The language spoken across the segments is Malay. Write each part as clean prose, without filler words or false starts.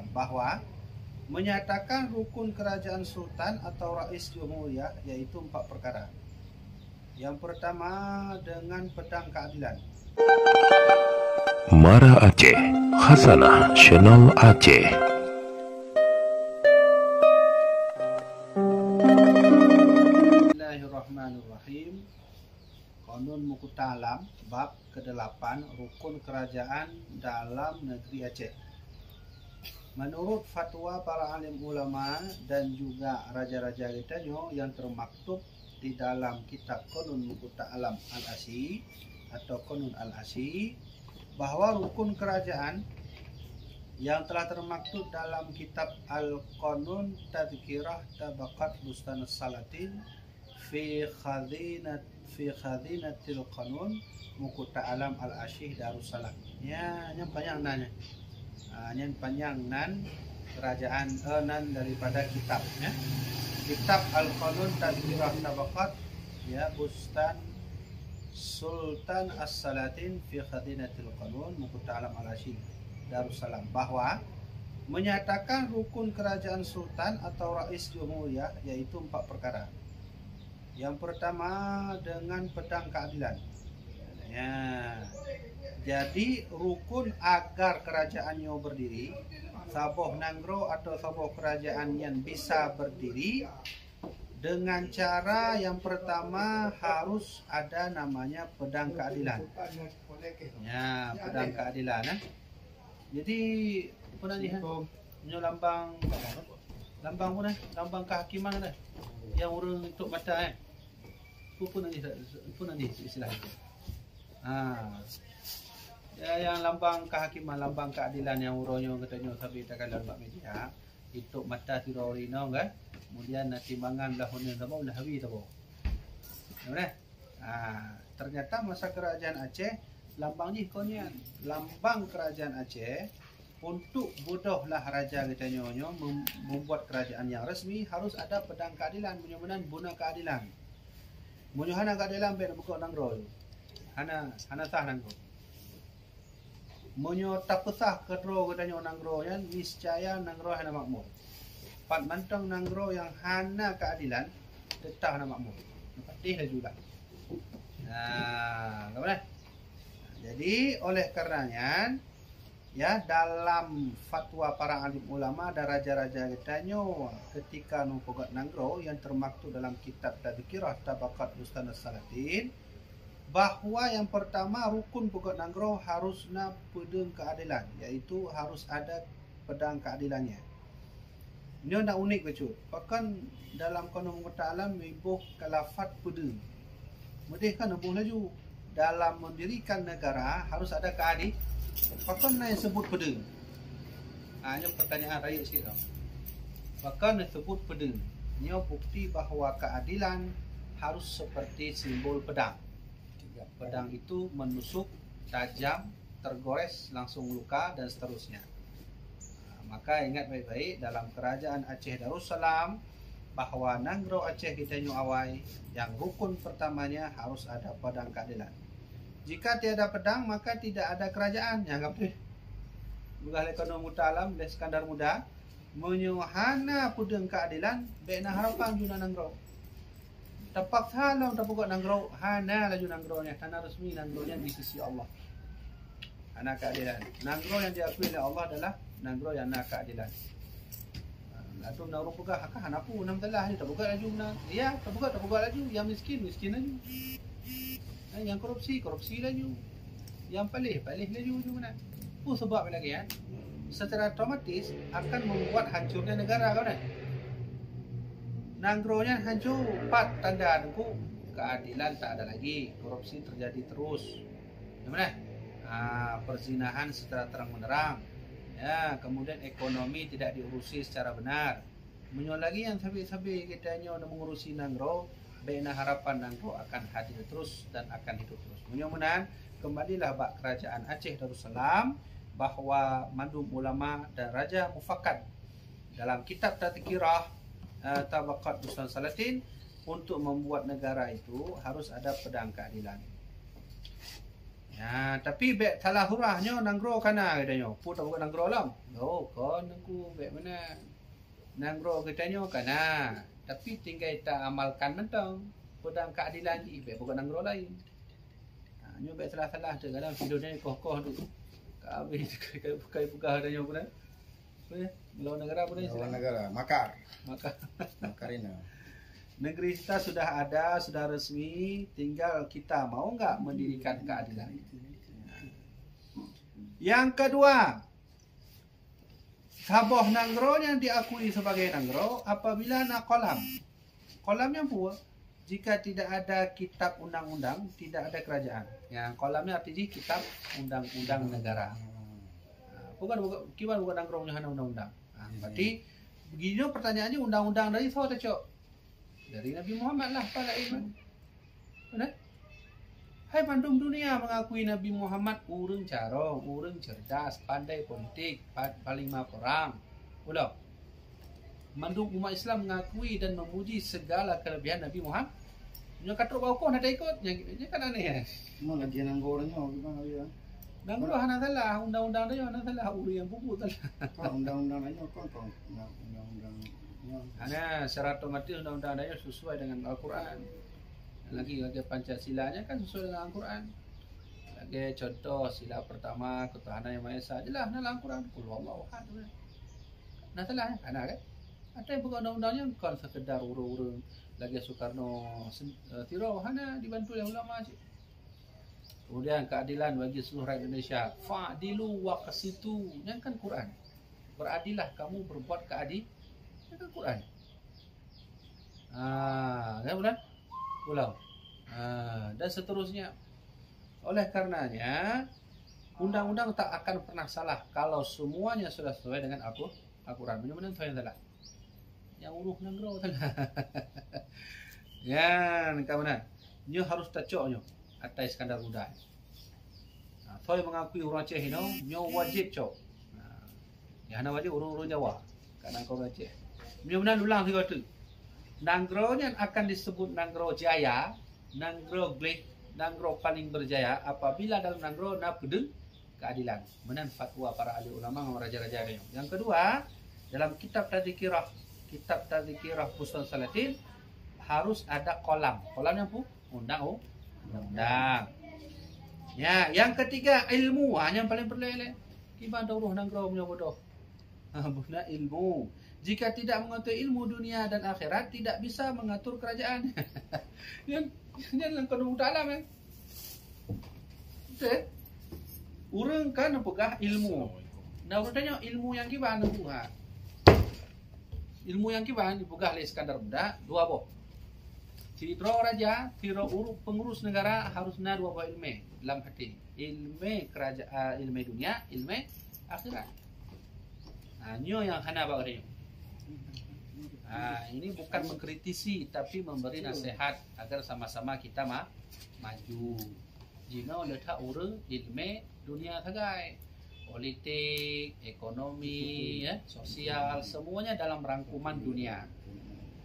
Darussalam bahwa menyatakan rukun kerajaan sultan atau rais jumhuriyah yaitu 4 perkara. Yang pertama dengan pedang keadilan. Mara Aceh, Hasanah Channel Aceh. Bismillahirrahmanirrahim. Qanun Muku Ta'alam bab ke-8 rukun kerajaan dalam negeri Aceh. Menurut fatwa para alim ulama dan juga raja-raja Getanyo yang termaktub di dalam kitab Qanun Muku Ta'alam Al-Asi atau Qanun Al-Asi, bahwa rukun kerajaan yang telah termaktub dalam kitab Al-Qanun Tadhkirah Tabaqat Bustanus Salatin fi khadinatil Qanun Muku Ta'alam Al-Asi Darussalam. Ya, yang panjang nanya. Yang panjang nan kerajaan nan daripada kitabnya. Kitab Al-Qanun Tadhkirah Tabaqat ya Bustan Sultan As-Salatin fi khadinatil Qanun Muku Ta'alam Al-Asi Darussalam, bahwa menyatakan rukun kerajaan sultan atau rais jumhuriyah yaitu 4 perkara. Yang pertama dengan pedang keadilan. Ya. Jadi rukun agar kerajaannya berdiri, saboh nanggro atau saboh kerajaan yang bisa berdiri dengan cara yang pertama harus ada namanya pedang keadilan. Ya, pedang keadilan. Jadi apa nanti? Nyo lambang pun lambang kehakiman dah. Yang urang untuk mata pun nanti istilahnya. Ya, yang lambang kehakiman, lambang keadilan yang uronyo katanya sabi takkan dalam media itu mata tirorino kan. Kemudian nanti mangan lahunnya tabo dah hawi tabo. Namanya. Ternyata masa kerajaan Aceh lambang ni konyan lambang kerajaan Aceh untuk bodohlah raja katanya membuat kerajaan yang resmi harus ada pedang keadilan, mudah-mudahan guna keadilan. Munyuhana keadilan ben buka nanggro. Hana sah nanggro. Munyo tak pesah kedro katanya nanggro yan niscaya nanggro hana makmur. Pat mantang nanggro yang hana keadilan tetap hana makmur. Patih dah juga. Kemudian jadi oleh karenanya ya dalam fatwa para alim ulama dan raja-raja Getanyo ketika nupogat nanggro yang termaktub dalam kitab Tadhkirah Tabaqat Bustanus Salatin, bahwa yang pertama rukun pogat nanggro harusna pedang keadilan, yaitu harus ada pedang keadilannya. Ini nak unik betul. Bahkan dalam Qanun Muku Ta'alam ibuh kalafat pedang. Mudih kan ibuh laju. Dalam mendirikan negara harus ada keadilan. Bahkan yang sebut pedang. Ini pertanyaan raya sikit tau. Bahkan yang sebut pedang. Ini bukti bahawa keadilan harus seperti simbol pedang. Pedang itu menusuk, tajam, tergores, langsung luka dan seterusnya. Maka ingat baik-baik dalam kerajaan Aceh Darussalam bahawa nanggro Aceh Getanyo awai yang rukun pertamanya harus ada pedang keadilan. Jika tiada pedang maka tidak ada kerajaan. Ya ngap tu. Bukan Qanun Muku Ta'alam le Skandar Muda menyuhana pedang keadilan bena harapan juna nanggro. Tapak halau tapuk nanggro hana laju nanggro-nya karena resmi nanggro-nya di sisi Allah. Hana keadilan. Nanggro yang diakui oleh Allah adalah nanggro yang nak keadilan. Lalu nanggro buka hak hana pu nam telah ni tapuk laju na. Ya, tapuk laju, yang miskin laju. Yang korupsi laju. Yang palih laju mana. Sebab lagi ya. Secara otomatis akan membuat hancurnya negara kan. Nanggro-nya hancur, 4 tanda nunggu keadilan tak ada lagi, korupsi terjadi terus. Gimana? Perzinahan secara terang-menerang. Ya, kemudian ekonomi tidak diurusi secara benar. Menyo lagi yang sabi-sabi kitanya udah mengurusi nanggro, bena harapan nanggro akan hadir terus dan akan hidup terus. Mudah-mudahan kembalilah bak kerajaan Aceh Darussalam bahwa mandum ulama dan raja mufakat dalam kitab Tadhkirah Tabaqat Bustanus Salatin untuk membuat negara itu harus ada pedang keadilan. Ya, tapi bek salah hurahnya nanggro kana katanya. Pu tak bukan nanggro lam. Oh, kon aku bek mana? Nanggro katanya kana. Tapi tinggal kita amalkan mentang. Pedang keadilan di bek bukan nanggro lain. Ha, nyo bek salah-salah tu kadang video ni koh-koh tu. Kabeh kai buka katanya pun. Melawan negara pun Lawan negara, makar. Maka Makarina. negeri kita sudah ada, sudah resmi, tinggal kita mau nggak mendirikan keadilan. Yang kedua, saboh nanggro yang diakui sebagai nanggro apabila nak kolam. Kolamnya pun jika tidak ada kitab undang-undang, tidak ada kerajaan. Yang kolamnya artinya kitab undang-undang negara. Bukan bukan nanggro hanya undang-undang. Berarti begini pertanyaannya undang-undang dari siapa cok? Dari Nabi Muhammad lah pada iman. Benar? Hai pandum dunia mengakui Nabi Muhammad urang carong, urang cerdas, pandai politik, paling perang. Udah. Mandum umat Islam mengakui dan memuji segala kelebihan Nabi Muhammad. Nya katrok bau kau nak ikut, nya kan aneh ya. Mau lagi nanggornya gimana dia? Nangro hana salah, undang-undang dia hana salah, uri yang pupuk salah. Kau undang-undang aja kau undang-undang. Hanya secara otomatis undang-undang dia sesuai dengan Al-Quran. Lagi Pancasilanya kan sesuai dengan Al-Quran. Lagi contoh sila pertama ketuhanan yang Maha Esa jelas dalam Al-Quran. Qul huwallahu ahad. Nah salah kan kan? Ada yang bukan undang-undangnya bukan sekedar urung-urung lagi Soekarno Tirau hana dibantu oleh ulama aja. Kemudian keadilan bagi seluruh rakyat Indonesia. Fa'dilu wa qasitu. Yang kan Quran. Beradilah kamu berbuat keadilan. Yang kan Quran. Kan bulan? Pulau. Dan seterusnya. Oleh karenanya undang-undang tak akan pernah salah kalau semuanya sudah sesuai dengan Al-Quran. Benar-benar yang salah. Yang uruh nanggro salah. Yan, kawanan. Nyo harus tacok nyo atas Iskandar Muda. Saya mengakui orang Aceh ini, nyo wajib cok. Ya hana wajib orang-orang Jawa. Karena kau Aceh. Benar-benar ulang tiga tu. Nanggro yang akan disebut Nanggro Jaya, Nanggro Glik, Nanggro paling berjaya apabila dalam Nanggro nak pedeng keadilan. Menan fatwa para ahli ulama dan raja-raja dia. Yang kedua, dalam kitab Tadzkirah Pusat Salatin harus ada kolam. Kolamnya apa? Undang-undang. Ya, yang ketiga ilmu. Yang paling perlu gimana uruh nanggro punya bodoh. Buna ilmu. Jika tidak mengatur ilmu dunia dan akhirat, tidak bisa mengatur kerajaan. Yang dalam kandung dalam kan. Betul? Urang kan pegah ilmu. Nah, urang tanya ilmu yang gimana buah? Ilmu yang gimana dipegah oleh Iskandar Muda dua boh. Tiro raja, tiro pengurus negara harusnya dua buah ilmu dalam hati. Ilmu kerajaan, ilmu dunia, ilmu akhirat. Nah, nyo yang hana bagainya. Nah, ini bukan mengkritisi tapi memberi nasihat agar sama-sama kita maju. Jino letak urang ilmu dunia sagai. Politik, ekonomi, ya, sosial, semuanya dalam rangkuman dunia.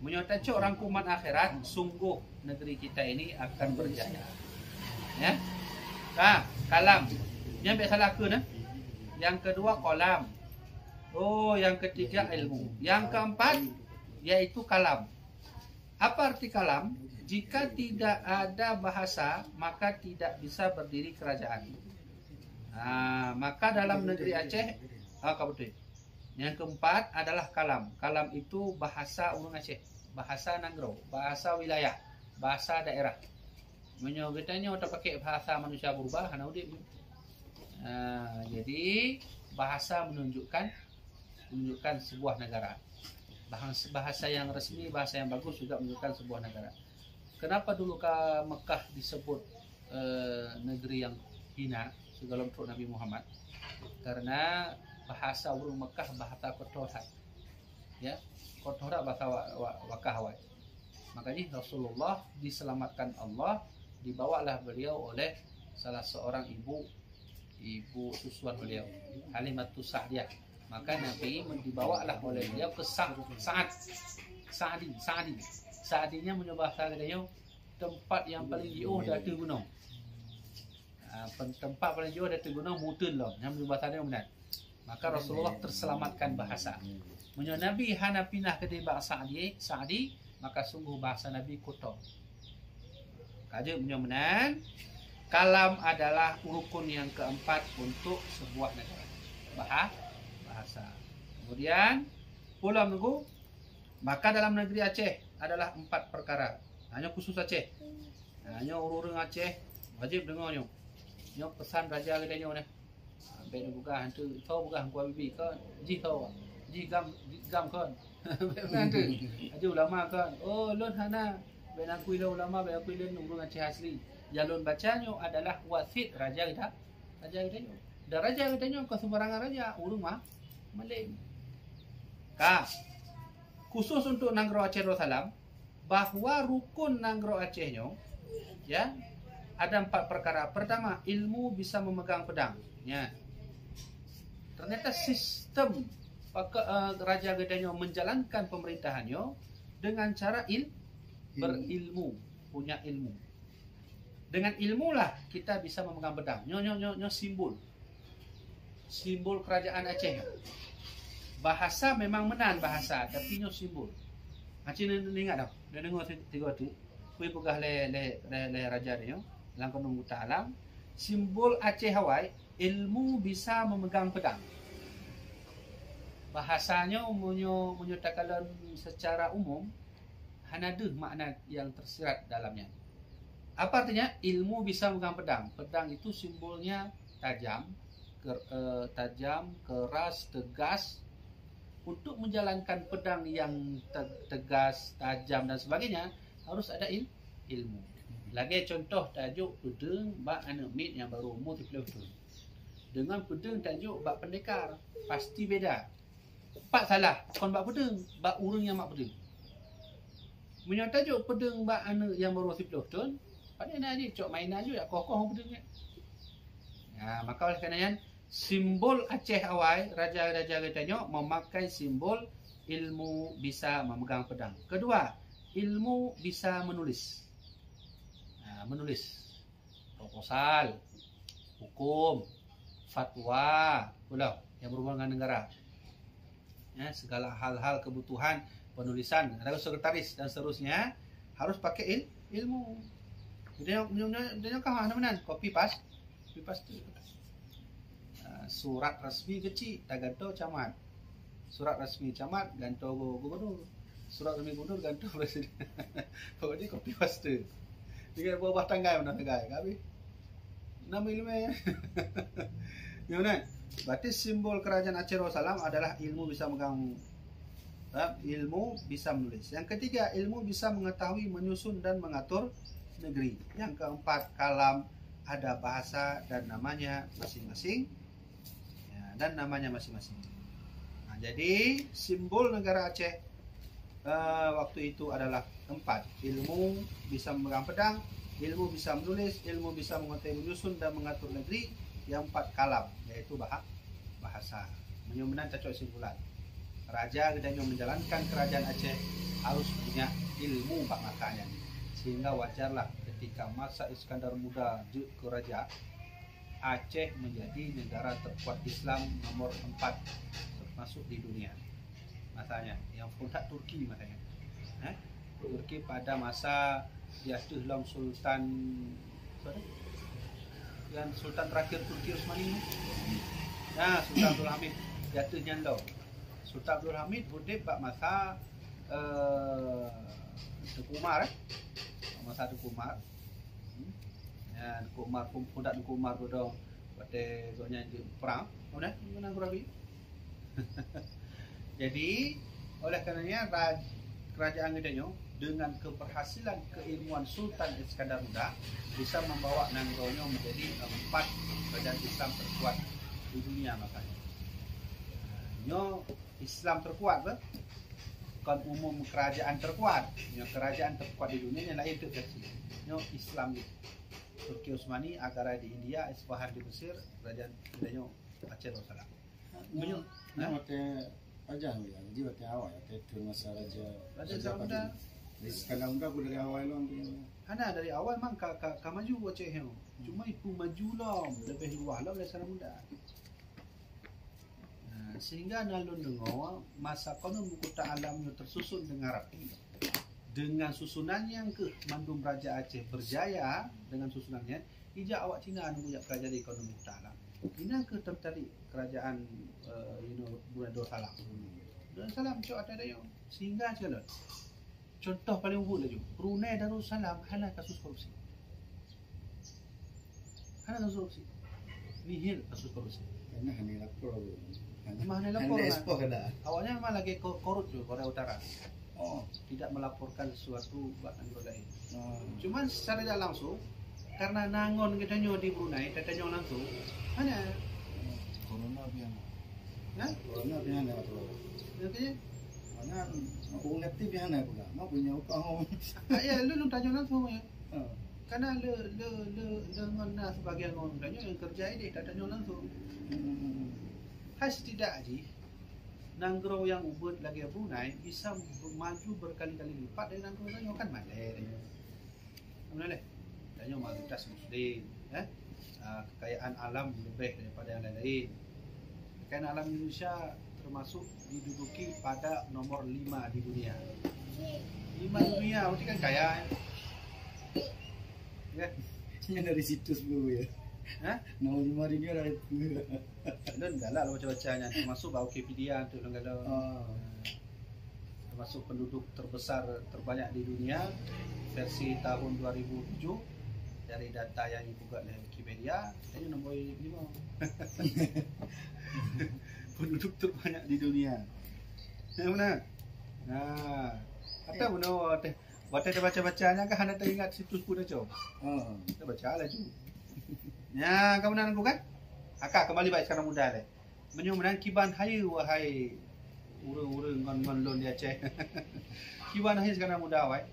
Menyatakan rangkuman akhirat, sungguh negeri kita ini akan berjaya. Ya, kalam. Yang biasa laku, nah. Yang kedua kolam. Oh, yang ketiga ilmu. Yang keempat yaitu kalam. Apa arti kalam? Jika tidak ada bahasa, maka tidak bisa berdiri kerajaan. Maka dalam negeri Aceh, betul. Yang keempat adalah kalam. Kalam itu bahasa urang Aceh, bahasa Nanggro, bahasa wilayah, bahasa daerah. Menyebutnya kita pakai bahasa manusia purba, jadi bahasa menunjukkan sebuah negara. Bahasa yang resmi, bahasa yang bagus juga menunjukkan sebuah negara. Kenapa dulu ke Mekah disebut negeri yang hina sebelum Nabi Muhammad? Karena bahasa urang Mekah bahasa kotoran. Ya, kotoran bahasa wakahwat. Makanya Rasulullah diselamatkan Allah, dibawalah beliau oleh salah seorang ibu susuan beliau, Halimatus Sa'diyah. Maka Nabi dibawalah oleh beliau ke Sa'dinya menyebabkan beliau tempat yang paling jauh dari gunung. tempat paling jauh dari gunung mutun loh, yang bahasa dia benar. Maka Rasulullah terselamatkan bahasa. Menyo Nabi hana pindah ke di bahasa Sa'di, maka sungguh bahasa Nabi kotor. Kaje menyo menan, kalam adalah rukun yang keempat untuk sebuah negara. Bahasa. Kemudian pulau nunggu, maka dalam negeri Aceh adalah 4 perkara. Hanya khusus Aceh. Hanya orang Aceh wajib dengarnya. Nyo pesan raja gedenya ni. Baik buka hantu, tahu buka hangku bibi kan? Ji tahu. Ji gam kan. Hantu. Ada ulama kan. Oh, lon hana. Ben aku ila ulama, ben aku ila orang Aceh asli. Jalur bacanya adalah wasit raja kita. Raja gedenya. Dan raja gedenya ke sembarangan raja, urung mah Malay. Khusus untuk Nanggro Aceh Darussalam, bahwa rukun Nanggro Acehnya ya ada 4 perkara. Pertama, ilmu bisa memegang pedang. Ya. Ternyata sistem Raja Gedenya menjalankan pemerintahannya dengan cara berilmu, punya ilmu. Dengan ilmulah kita bisa memegang pedang. Nyo simbol kerajaan Aceh. Bahasa memang menan bahasa, tapi nyo simbol. Aceh ni ingat dah. Dia dengar tiga tu. Kui pegah le raja dia, langkah nunggu ta'alam. Simbol Aceh Hawaii, ilmu bisa memegang pedang. Bahasanya menyatakan secara umum hanya ada makna yang tersirat dalamnya. Apa artinya? Ilmu bisa memegang pedang. Pedang itu simbolnya tajam, keras, tegas. Untuk menjalankan pedang yang tegas, tajam dan sebagainya harus ada ilmu. Lagi contoh tajuk pedang bak anak mit yang baru umur 30 tahun. Dengan pedang tajuk bak pendekar pasti beda. Pak salah, kon bak pedang, bak urang yang mak pedang. Punya tajuk pedang bak anak yang baru 30 tahun, pada nak aje cok mainan je kokoh pedangnya. Ya, maka oleh kerana simbol Aceh Hawaii, raja-raja katanya memakai simbol ilmu bisa memegang pedang. Kedua, ilmu bisa menulis. Menulis proposal, hukum, fatwa, pula yang berhubungan dengan negara. Ya, segala hal-hal kebutuhan penulisan, ada sekretaris dan seterusnya harus pakai ilmu. Dia kah mana copy paste tu. Surat rasmi kecil tak gantung camat. Surat rasmi camat gantung gubernur. Surat rasmi gubernur gantung presiden. Kau ni copy paste. Dia buat tanggai mana tanggai, habis. Nama ilmu. Gimana? Berarti simbol kerajaan Aceh Darussalam adalah ilmu bisa megang, ilmu bisa menulis. Yang ketiga, ilmu bisa mengetahui, menyusun dan mengatur negeri. Yang keempat, kalam, ada bahasa dan namanya masing-masing. Dan namanya masing-masing. Nah, jadi simbol negara Aceh waktu itu adalah 4. Ilmu bisa memegang pedang, ilmu bisa menulis, ilmu bisa mengetahui, menyusun dan mengatur negeri. Yang 4 kalam, yaitu bahasa. Menyumbang cocok simpulan. Raja gedenya menjalankan kerajaan Aceh harus punya ilmu bak makanya. Sehingga wajarlah ketika masa Iskandar Muda ke raja, Aceh menjadi negara terkuat Islam nomor 4 termasuk di dunia. Masanya yang pundak Turki masanya. Turki pada masa jatuh dalam Sultan yang Sultan terakhir Turki Utsmani. Nah, Sultan Abdul Hamid jatuhnya lo. Sultan Abdul Hamid hidup pada masa Tengku Umar. Masa Tengku Umar. Ya, Tengku Umar pundak Tengku Umar bodoh pada gonya perang. Udah, menang Qurabi. Jadi, oleh karenanya kerajaan gedenya dengan keberhasilan keilmuan Sultan Iskandar Muda bisa membawa Nanggronyo menjadi 4 kerajaan Islam terkuat di dunia makanya. Nyo Islam terkuat ke? Bukan umum kerajaan terkuat. Nyo kerajaan terkuat di dunia yang lain itu versi. Nyo Islam gitu. Turki Utsmani, Ankara di India, Isfahan di Mesir, kerajaan gedenya Aceh Darussalam. Nyo mate raja ni, jadi mate awak ya, itu masa raja Darussalam. Sekarang aku dari awal lah. Ana dari awal memang ka maju Aceh tu. Cuma ipu maju lah, lebih luas lah dari sana muda. Sehingga nalun dengar masa konon buku ta'alamnya tersusun dengan rapi. Dengan susunan yang ke Mandum Raja Aceh berjaya dengan susunannya, ija awak Cina anu punya kerajaan ekonomi buku ta'alam. Ina ke tertarik kerajaan Brunei Darussalam. Darussalam cok ada yo. Sehingga jalan. Contoh paling umum lagi. Brunei Darussalam hana kasus korupsi. Hana kasus korupsi. Nihil kasus korupsi. Karena hanya lapor. Mana lapor? Ekspor ada. Awalnya memang lagi korup tu Korea Utara. Oh. Tidak melaporkan sesuatu buat negara lain. Oh. Cuman secara tidak langsung karena nangon kita nyo di Brunei, kita nyo langsung, mana? Corona biar. Nah, Corona biar ada tu. nanti, Mana aku ngerti biar ada pula. Mau punya ukang. ya lu tanya langsung ya. Oh. Karena le ngona sebagian orang tanya yang kerja ini tak tanya langsung. Has tidak aja. Nanggro yang ubud lagi Brunei bisa maju berkali-kali lipat dari nanggro tanya kan Malay. Mana le? Tanya mayoritas Muslim, kekayaan alam lebih daripada yang lain. Kekayaan alam Indonesia termasuk diduduki pada nomor 5 di dunia. 5 di dunia, berarti kan kaya. Ya. Ini dari situs dulu ya. Hah? Nomor 5 dia dari itu. Dan galak lah baca-bacanya, termasuk Wikipedia tu orang kata. Termasuk penduduk terbesar terbanyak di dunia versi tahun 2007 dari data yang dibuat oleh Wikipedia, ini nombor 5. Penduduk terbanyak di dunia. Yang mana? Nah, kata benar. Waktu dia baca-bacanya kan anda teringat situs pun aja. Kita baca lah tu. Ya, kamu nak aku kan? Akak kembali baik sekarang muda deh. Menyumbang kiban hai wahai urang ngon lon di Aceh. Kiban hai sekarang muda wahai.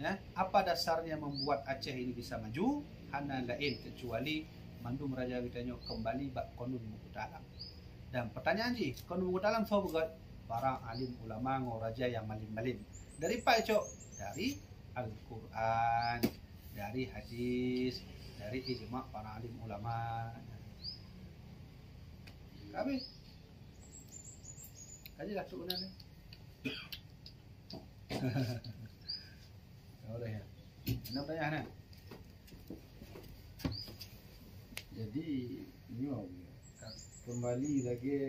Ya, apa dasarnya membuat Aceh ini bisa maju? Hana lain kecuali Mandum Raja Witanyo kembali bak konun buku dalam. Dan pertanyaan ji, konun buku dalam so buat para alim ulama ngo raja yang malim-malim. Dari Pak Cok, dari Al-Quran, dari hadis, dari ijma' para alim ulama. Kami kaji lah tuh ni. Udah ya. Kenapa tanya? Jadi ini kembali lagi